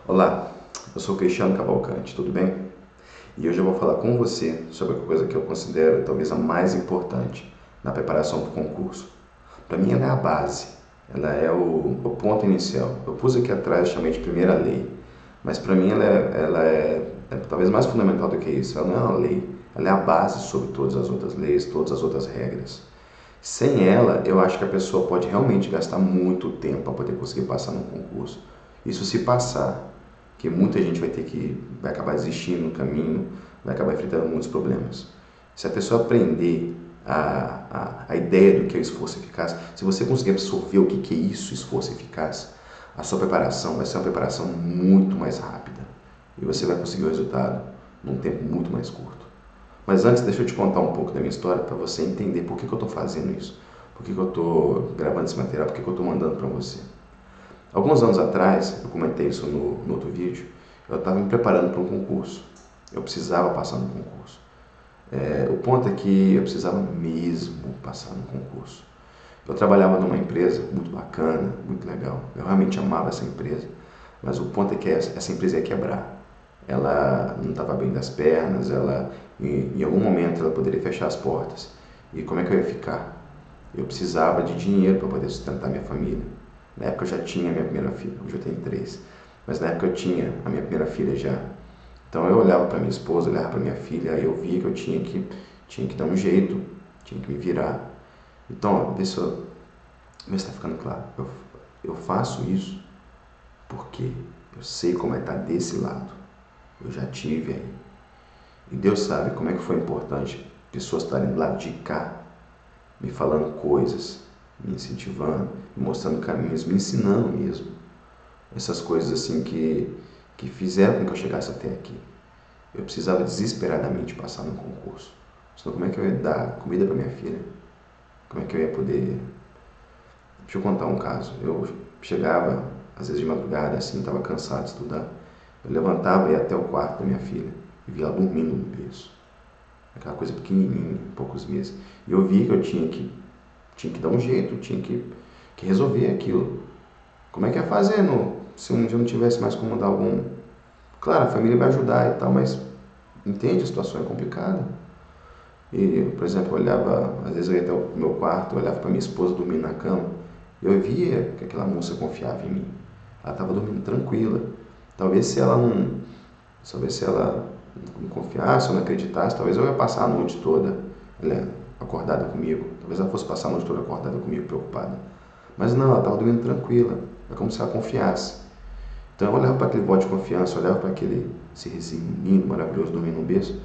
Olá, eu sou Cristiano Cavalcante, tudo bem? E hoje eu vou falar com você sobre a coisa que eu considero talvez a mais importante na preparação para o concurso. Para mim ela é a base, ela é o ponto inicial. Eu pus aqui atrás, chamei de primeira lei, mas para mim ela é talvez mais fundamental do que isso. Ela não é uma lei, ela é a base sobre todas as outras leis, todas as outras regras. Sem ela, eu acho que a pessoa pode realmente gastar muito tempo para poder conseguir passar no concurso. Isso se passar, que muita gente vai acabar desistindo no caminho, vai acabar enfrentando muitos problemas. Se a pessoa aprender a ideia do que é o esforço eficaz, se você conseguir absorver o que é isso, esforço eficaz, a sua preparação vai ser uma preparação muito mais rápida e você vai conseguir o resultado num tempo muito mais curto. Mas antes, deixa eu te contar um pouco da minha história para você entender por que eu estou fazendo isso, por que eu estou gravando esse material, por que eu estou mandando para você. Alguns anos atrás, eu comentei isso no outro vídeo, eu estava me preparando para um concurso. Eu precisava passar no concurso. O ponto é que eu precisava mesmo passar no concurso. Eu trabalhava numa empresa muito bacana, muito legal. Eu realmente amava essa empresa, mas o ponto é que essa empresa ia quebrar. Ela não estava bem das pernas, em algum momento ela poderia fechar as portas. E como é que eu ia ficar? Eu precisava de dinheiro para poder sustentar minha família. Na época eu já tinha a minha primeira filha, hoje eu tenho 3. Mas na época eu tinha a minha primeira filha já. Então eu olhava para minha esposa, olhava para minha filha, aí eu via que eu tinha que dar um jeito, tinha que me virar. Então, vê se está ficando claro. Eu faço isso porque eu sei como é estar desse lado. Eu já tive aí. E Deus sabe como é que foi importante pessoas estarem do lado de cá, me falando coisas, me incentivando, me mostrando caminhos, me ensinando mesmo. Essas coisas assim que fizeram com que eu chegasse até aqui. Eu precisava desesperadamente passar no concurso. Senão como é que eu ia dar comida para minha filha? Como é que eu ia poder... Deixa eu contar um caso. Eu chegava, às vezes de madrugada, assim, estava cansado de estudar. Eu levantava e ia até o quarto da minha filha e via ela dormindo no berço. Aquela coisa pequenininha, poucos meses. E eu vi que eu tinha que dar um jeito, tinha que resolver aquilo. Como é que ia fazer se um dia eu não tivesse mais como dar algum... Claro, a família vai ajudar e tal, mas entende, a situação é complicada. E, por exemplo, eu olhava, às vezes eu ia até o meu quarto, eu olhava para minha esposa dormindo na cama, e eu via que aquela moça confiava em mim. Ela estava dormindo tranquila. Talvez se ela não confiasse ou não acreditasse, talvez eu ia passar a noite toda acordada comigo. Talvez ela fosse passar a noite toda acordada comigo, preocupada. Mas não, ela estava dormindo tranquila. É como se ela confiasse. Então eu olhava para aquele voto de confiança, eu olhava para esse menino maravilhoso dormindo no berço,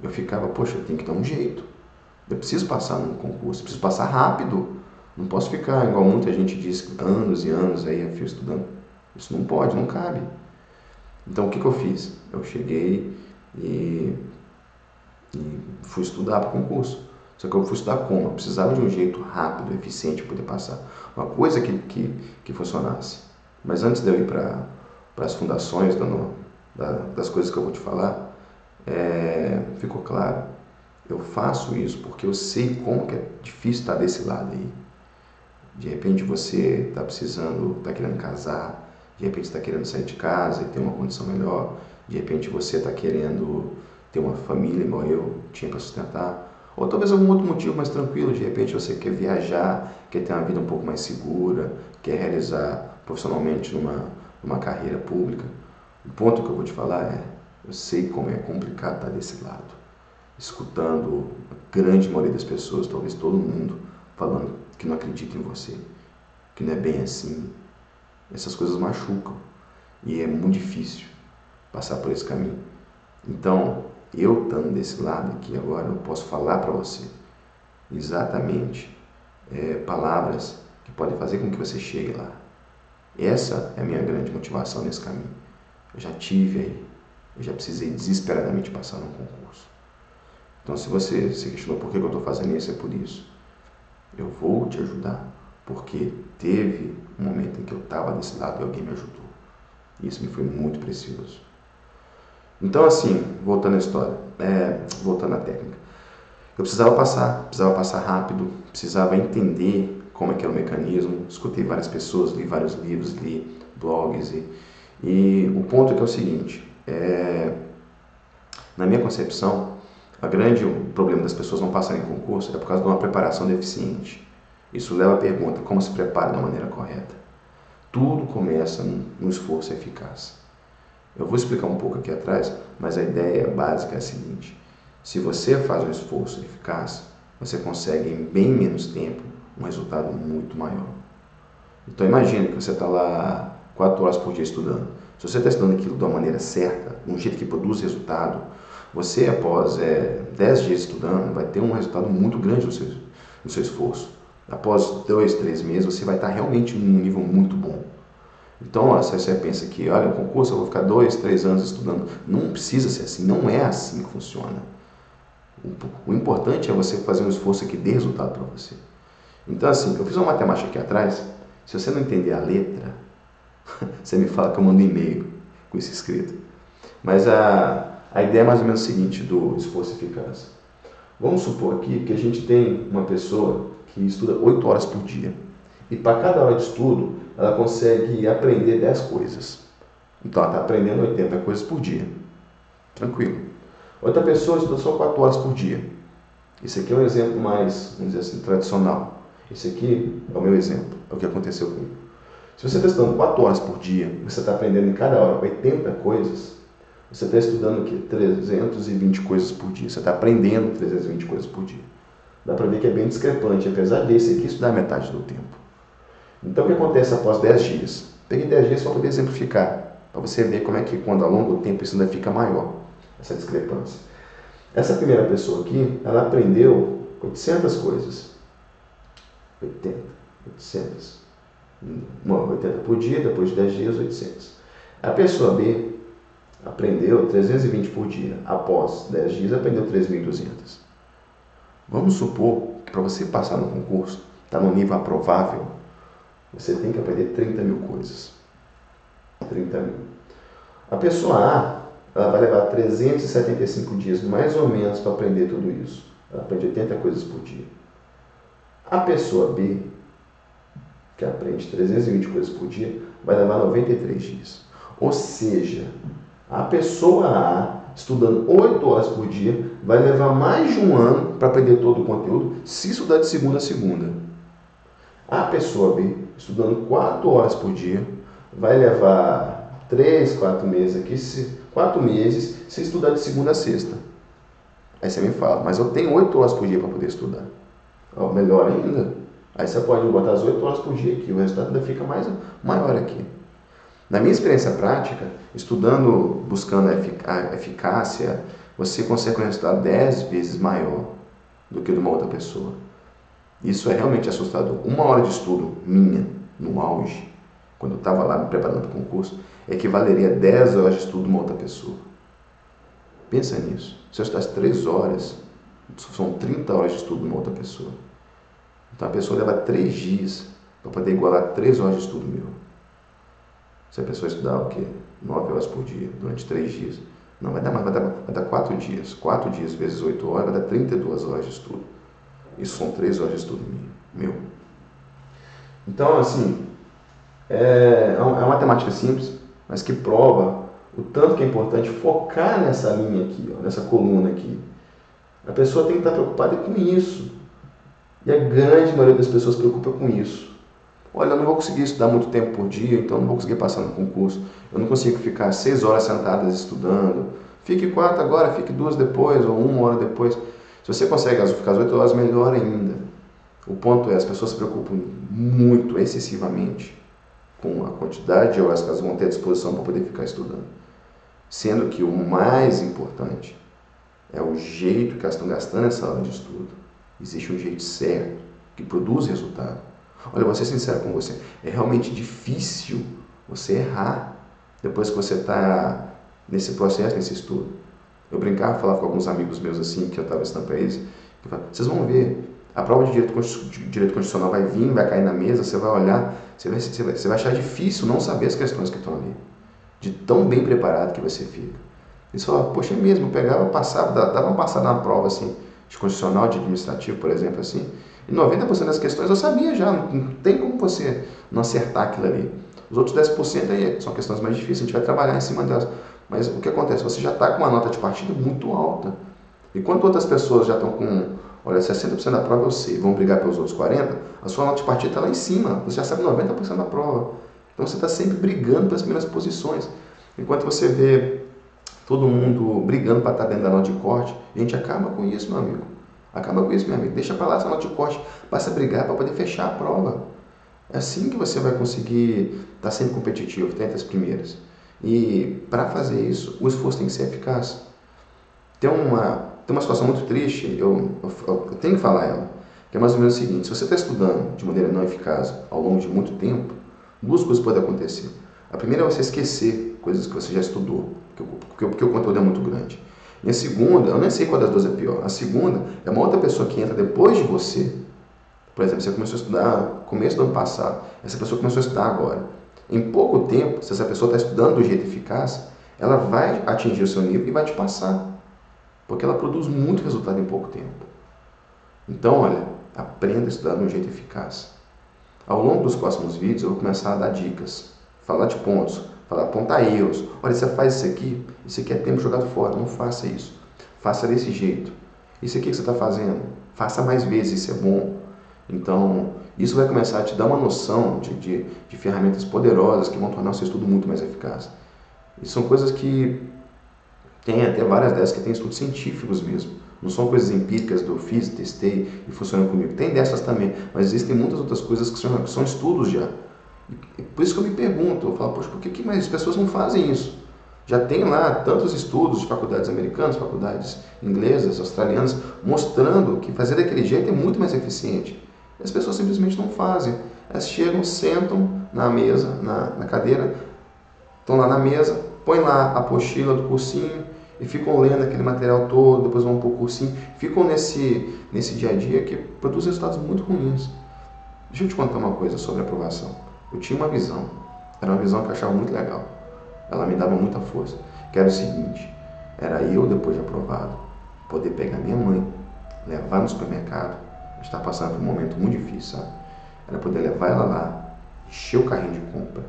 eu ficava, poxa, eu tenho que dar um jeito. Eu preciso passar num concurso, eu preciso passar rápido. Não posso ficar, igual muita gente diz, anos e anos aí a fio estudando. Isso não pode, não cabe. Então o que eu fiz? Eu cheguei e fui estudar para o concurso. Só que eu fui estudar como? Eu precisava de um jeito rápido, eficiente para poder passar. Uma coisa que funcionasse. Mas antes de eu ir para as fundações das coisas que eu vou te falar, ficou claro. Eu faço isso porque eu sei como que é difícil estar desse lado aí. De repente você está precisando, está querendo casar, de repente está querendo sair de casa e ter uma condição melhor, de repente você está querendo ter uma família igual eu tinha para sustentar, ou talvez algum outro motivo mais tranquilo, de repente você quer viajar, quer ter uma vida um pouco mais segura, quer realizar profissionalmente numa carreira pública. O ponto que eu vou te falar eu sei como é complicado estar desse lado, escutando a grande maioria das pessoas, talvez todo mundo, falando que não acredita em você, que não é bem assim. Essas coisas machucam e é muito difícil passar por esse caminho. Então, eu estando desse lado aqui agora, eu posso falar para você exatamente palavras que podem fazer com que você chegue lá. Essa é a minha grande motivação nesse caminho. Eu já tive aí, eu já precisei desesperadamente passar num concurso. Então, se você se questionou por que eu estou fazendo isso, é por isso. Eu vou te ajudar, porque teve um momento em que eu estava desse lado e alguém me ajudou. Isso me foi muito precioso. Então, assim, voltando à história, voltando à técnica. Eu precisava passar rápido, precisava entender como é que era o mecanismo. Escutei várias pessoas, li vários livros, li blogs E o ponto é que é o seguinte, na minha concepção, o grande problema das pessoas não passarem em concurso é por causa de uma preparação deficiente. Isso leva à pergunta, como se prepara da maneira correta? Tudo começa no esforço eficaz. Eu vou explicar um pouco aqui atrás, mas a ideia básica é a seguinte: se você faz um esforço eficaz, você consegue em bem menos tempo um resultado muito maior. Então imagine que você está lá 4 horas por dia estudando. Se você está estudando aquilo de uma maneira certa, de um jeito que produz resultado, você após 10 dias estudando vai ter um resultado muito grande no seu esforço. Após 2, 3 meses você vai estar realmente num nível muito bom. Então, se você pensa que, olha, o concurso eu vou ficar 2, 3 anos estudando, não precisa ser assim, não é assim que funciona. O importante é você fazer um esforço que dê resultado para você. Então, assim, eu fiz uma matemática aqui atrás. Se você não entender a letra, você me fala que eu mando um e-mail com isso escrito. Mas a ideia é mais ou menos o seguinte do esforço eficaz. Vamos supor aqui que a gente tem uma pessoa que estuda 8 horas por dia. E para cada hora de estudo, ela consegue aprender 10 coisas. Então, ela está aprendendo 80 coisas por dia. Tranquilo. Outra pessoa estuda só 4 horas por dia. Esse aqui é um exemplo mais, vamos dizer assim, tradicional. Esse aqui é o meu exemplo, é o que aconteceu comigo. Se você está estudando 4 horas por dia, você está aprendendo em cada hora 80 coisas, você está estudando o quê? 320 coisas por dia. Você está aprendendo 320 coisas por dia. Dá para ver que é bem discrepante, apesar desse aqui estudar metade do tempo. Então, o que acontece após 10 dias? Peguei 10 dias só para exemplificar, para você ver como é que quando ao longo do tempo isso ainda fica maior, essa discrepância. Essa primeira pessoa aqui, ela aprendeu 800 coisas. 80 por dia, depois de 10 dias, 800. A pessoa B aprendeu 320 por dia. Após 10 dias, aprendeu 3.200. Vamos supor que para você passar no concurso, está no nível aprovável, você tem que aprender 30 mil coisas. 30 mil. A pessoa A, ela vai levar 375 dias, mais ou menos, para aprender tudo isso. Ela aprende 80 coisas por dia. A pessoa B, que aprende 320 coisas por dia, vai levar 93 dias. Ou seja, a pessoa A, estudando 8 horas por dia, vai levar mais de um ano para aprender todo o conteúdo, se estudar de segunda a segunda. A pessoa B, estudando 4 horas por dia, vai levar 3, 4 meses aqui, 4 meses, se estudar de segunda a sexta. Aí você me fala, mas eu tenho 8 horas por dia para poder estudar. Oh, melhor ainda. Aí você pode botar as 8 horas por dia aqui, o resultado ainda fica maior aqui. Na minha experiência prática, estudando, buscando a eficácia, você consegue um resultado 10 vezes maior do que de uma outra pessoa. Isso é realmente assustador. 1 hora de estudo minha, no auge, quando eu estava lá me preparando para o concurso, equivaleria a 10 horas de estudo de uma outra pessoa. Pensa nisso. Se eu estudasse 3 horas, são 30 horas de estudo de uma outra pessoa. Então a pessoa leva 3 dias para poder igualar 3 horas de estudo meu. Se a pessoa estudar o quê? 9 horas por dia, durante 3 dias. Não, vai dar mais, vai dar 4 dias. 4 dias vezes 8 horas vai dar 32 horas de estudo. Isso são 3 horas de estudo meu. Então, assim, é uma matemática simples, mas que prova o tanto que é importante focar nessa linha aqui, ó, nessa coluna aqui. A pessoa tem que estar preocupada com isso. E a grande maioria das pessoas se preocupa com isso. Olha, eu não vou conseguir estudar muito tempo por dia, então eu não vou conseguir passar no concurso. Eu não consigo ficar 6 horas sentadas estudando. Fique 4 agora, fique 2 depois, ou 1 hora depois. Se você consegue ficar as 8 horas, melhor ainda. O ponto é, as pessoas se preocupam muito, excessivamente, com a quantidade de horas que elas vão ter à disposição para poder ficar estudando. Sendo que o mais importante é o jeito que elas estão gastando essa hora de estudo. Existe um jeito certo, que produz resultado. Olha, vou ser sincero com você, é realmente difícil você errar depois que você está nesse processo, nesse estudo. Eu brincava, falava com alguns amigos meus assim, que eu estava ensinando para eles, que falava, vocês vão ver, a prova de direito constitucional vai vir, vai cair na mesa, você vai olhar, você vai achar difícil não saber as questões que estão ali, de tão bem preparado que você fica. Eles falavam, poxa, é mesmo, eu pegava, passava, dava uma passada na prova assim, de constitucional, de administrativo, por exemplo, assim, E 90% das questões eu sabia já, não tem como você não acertar aquilo ali. Os outros 10% aí são questões mais difíceis, a gente vai trabalhar em cima delas. Mas o que acontece? Você já está com uma nota de partida muito alta. Enquanto outras pessoas já estão com, olha, 60% da prova eu sei, vão brigar pelos outros 40%, a sua nota de partida está lá em cima, você já sabe 90% da prova. Então você está sempre brigando pelas primeiras posições. Enquanto você vê todo mundo brigando para estar dentro da nota de corte, a gente acaba com isso, meu amigo. Acaba com isso, meu amigo. Deixa para lá essa nota de corte, passa a brigar para poder fechar a prova. É assim que você vai conseguir estar sempre competitivo, ter entre as primeiras. E para fazer isso, o esforço tem que ser eficaz. Tem uma situação muito triste, eu tenho que falar ela, que é mais ou menos o seguinte: se você está estudando de maneira não eficaz ao longo de muito tempo, duas coisas podem acontecer. A primeira é você esquecer coisas que você já estudou, porque o conteúdo é muito grande. E a segunda, eu nem sei qual das duas é pior, a segunda é uma outra pessoa que entra depois de você. Por exemplo, você começou a estudar no começo do ano passado, essa pessoa começou a estudar agora. Em pouco tempo, se essa pessoa está estudando do jeito eficaz, ela vai atingir o seu nível e vai te passar. Porque ela produz muito resultado em pouco tempo. Então, olha, aprenda a estudar de um jeito eficaz. Ao longo dos próximos vídeos, eu vou começar a dar dicas, falar de pontos, apontar erros. Olha, você faz isso aqui é tempo jogado fora, não faça isso. Faça desse jeito. Isso aqui que você está fazendo, faça mais vezes, isso é bom. Então, isso vai começar a te dar uma noção de ferramentas poderosas que vão tornar o seu estudo muito mais eficaz. E são coisas que tem até várias dessas que tem estudos científicos mesmo. Não são coisas empíricas do fiz, testei e funciona comigo. Tem dessas também, mas existem muitas outras coisas que são estudos já. E por isso que eu me pergunto, eu falo, poxa, por que mais as pessoas não fazem isso? Já tem lá tantos estudos de faculdades americanas, faculdades inglesas, australianas, mostrando que fazer daquele jeito é muito mais eficiente. E as pessoas simplesmente não fazem. Elas chegam, sentam na mesa, na cadeira, estão lá na mesa, põem lá a apostila do cursinho e ficam lendo aquele material todo, depois vão para o cursinho, ficam nesse dia a dia que produz resultados muito ruins. Deixa eu te contar uma coisa sobre a aprovação. Eu tinha uma visão, era uma visão que eu achava muito legal, ela me dava muita força, que era o seguinte: era eu, depois de aprovado, poder pegar minha mãe, levar no supermercado, a gente está passando por um momento muito difícil, sabe? Era poder levar ela lá, encher o carrinho de compra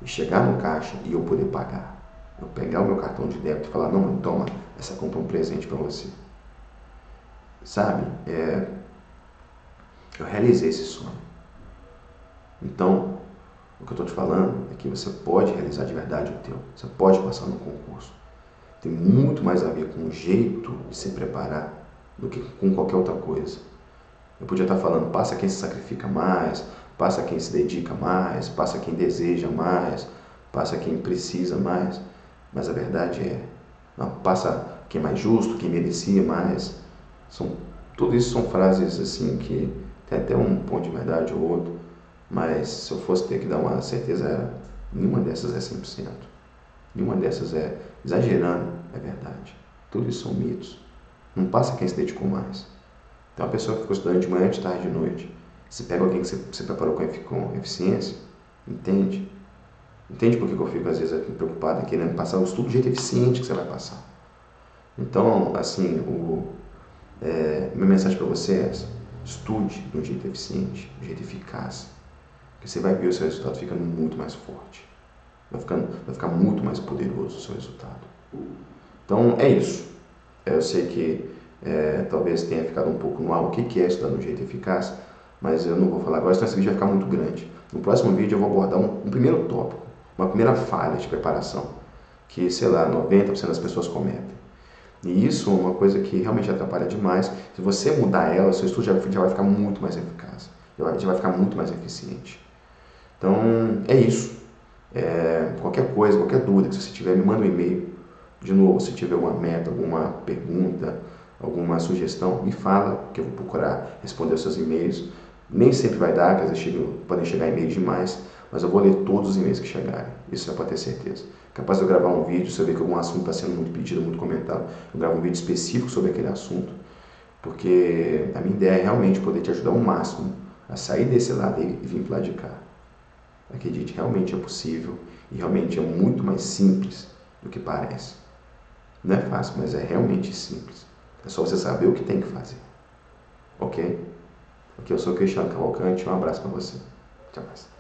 e chegar no caixa e eu poder pagar. Eu pegar o meu cartão de débito e falar: não, mãe, toma, essa compra é um presente para você. Sabe? Eu realizei esse sonho. Então, o que eu estou te falando é que você pode realizar de verdade o teu. Você pode passar no concurso. Tem muito mais a ver com o jeito de se preparar do que com qualquer outra coisa. Eu podia estar falando: passa quem se sacrifica mais, passa quem se dedica mais, passa quem deseja mais, passa quem precisa mais. Mas a verdade é, não, passa quem é mais justo, quem merecia mais. Tudo isso são frases assim que tem até um ponto de verdade ou outro, mas se eu fosse ter que dar uma certeza, nenhuma dessas é 100%. Nenhuma dessas é, exagerando, é verdade. Tudo isso são mitos. Não passa quem se dedicou mais. Tem uma pessoa que ficou estudando de manhã, de tarde, de noite. Se pega alguém que você preparou com eficiência, entende? Entende por que eu fico às vezes preocupado, querendo passar o estudo do jeito eficiente que você vai passar. Então, assim, minha mensagem para você é essa: estude de um jeito eficiente, de um jeito eficaz, que você vai ver o seu resultado ficando muito mais forte. Vai ficar muito mais poderoso o seu resultado. Então, é isso. Eu sei que talvez tenha ficado um pouco no ar o que é estudar de um jeito eficaz, mas eu não vou falar agora, senão esse vídeo vai ficar muito grande. No próximo vídeo eu vou abordar um primeiro tópico, uma primeira falha de preparação, que, sei lá, 90% das pessoas cometem. E isso é uma coisa que realmente atrapalha demais. Se você mudar ela, seu estudo já vai ficar muito mais eficaz, já vai ficar muito mais eficiente. Então, é isso. Qualquer coisa, qualquer dúvida que você tiver, me manda um e-mail. De novo, se tiver alguma meta, alguma pergunta, alguma sugestão, me fala, que eu vou procurar responder os seus e-mails. Nem sempre vai dar, porque às vezes podem chegar e-mails demais, mas eu vou ler todos os e-mails que chegarem. Isso é para ter certeza. Capaz de eu gravar um vídeo, se eu ver que algum assunto está sendo muito pedido, muito comentado, eu gravo um vídeo específico sobre aquele assunto, porque a minha ideia é realmente poder te ajudar ao máximo a sair desse lado e vir para lá de cá. Acredite, realmente é possível e realmente é muito mais simples do que parece. Não é fácil, mas é realmente simples. É só você saber o que tem que fazer. Ok? Aqui eu sou o Cristiano Cavalcante, um abraço para você. Até mais.